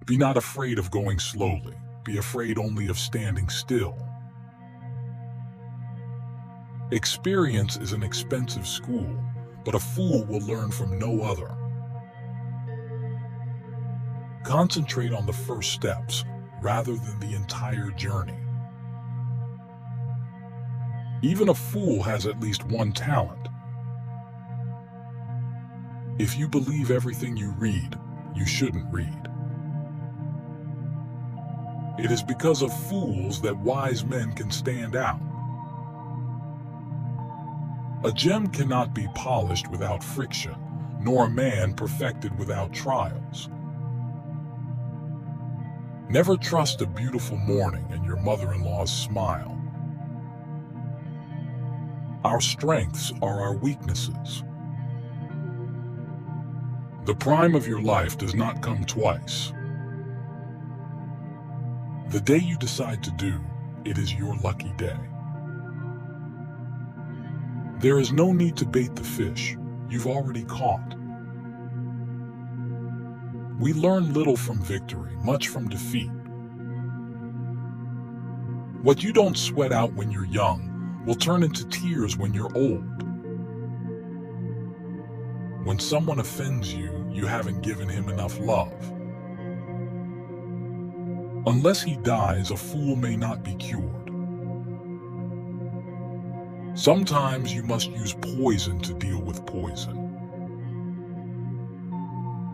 Be not afraid of going slowly. Be afraid only of standing still. Experience is an expensive school, but a fool will learn from no other. Concentrate on the first steps rather than the entire journey. Even a fool has at least one talent. If you believe everything you read, you shouldn't read. It is because of fools that wise men can stand out. A gem cannot be polished without friction, nor a man perfected without trials. Never trust a beautiful morning and your mother-in-law's smile. Our strengths are our weaknesses. The prime of your life does not come twice. The day you decide to do, it is your lucky day. There is no need to bait the fish you've already caught. We learn little from victory, much from defeat. What you don't sweat out when you're young will turn into tears when you're old. When someone offends you, you haven't given him enough love. Unless he dies, a fool may not be cured. Sometimes you must use poison to deal with poison.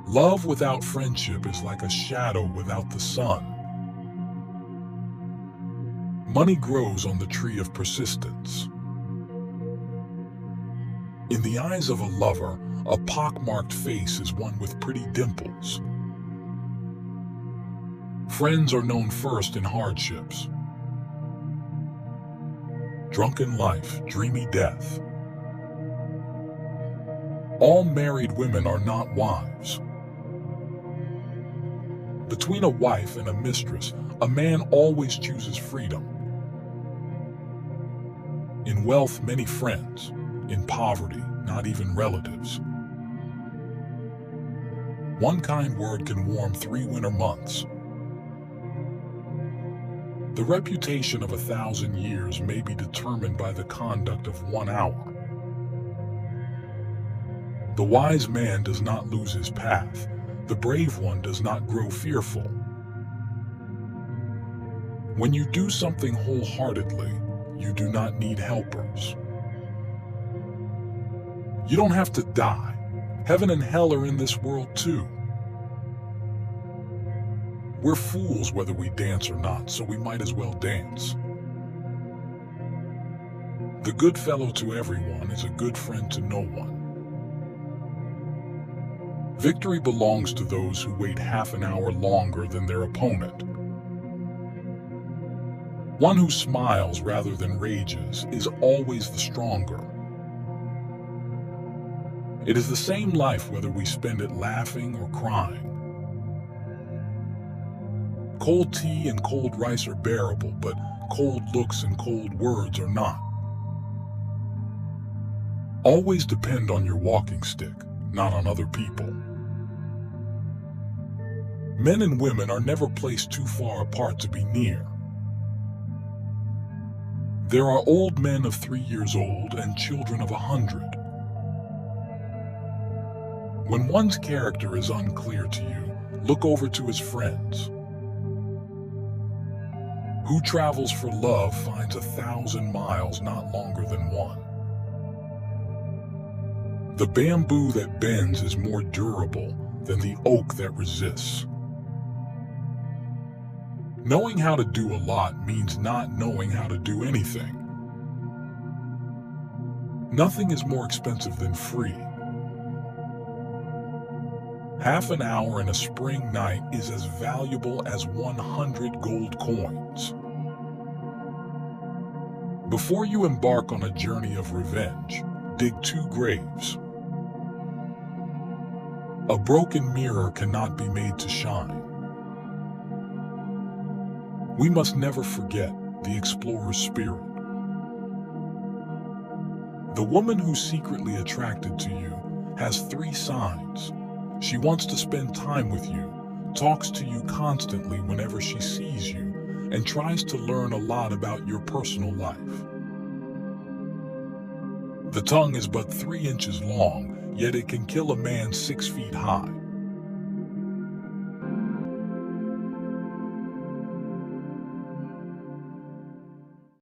Love without friendship is like a shadow without the sun. Money grows on the tree of persistence. In the eyes of a lover, a pockmarked face is one with pretty dimples. Friends are known first in hardships. Drunken life, dreamy death. All married women are not wives. Between a wife and a mistress, a man always chooses freedom. In wealth, many friends. In poverty, not even relatives. One kind word can warm 3 winter months. The reputation of 1,000 years may be determined by the conduct of 1 hour. The wise man does not lose his path. The brave one does not grow fearful. When you do something wholeheartedly, you do not need helpers. You don't have to die. Heaven and hell are in this world too. We're fools whether we dance or not, so we might as well dance. The good fellow to everyone is a good friend to no one. Victory belongs to those who wait half an hour longer than their opponent. One who smiles rather than rages is always the stronger. It is the same life whether we spend it laughing or crying. Cold tea and cold rice are bearable, but cold looks and cold words are not. Always depend on your walking stick, not on other people. Men and women are never placed too far apart to be near. There are old men of 3 years old and children of 100. When one's character is unclear to you, look over to his friends. Who travels for love finds 1,000 miles not longer than one. The bamboo that bends is more durable than the oak that resists. Knowing how to do a lot means not knowing how to do anything. Nothing is more expensive than free. Half an hour in a spring night is as valuable as 100 gold coins. Before you embark on a journey of revenge, dig 2 graves. A broken mirror cannot be made to shine. We must never forget the explorer's spirit. The woman who's secretly attracted to you has 3 signs. She wants to spend time with you, talks to you constantly whenever she sees you, and tries to learn a lot about your personal life. The tongue is but 3 inches long, yet it can kill a man 6 feet high.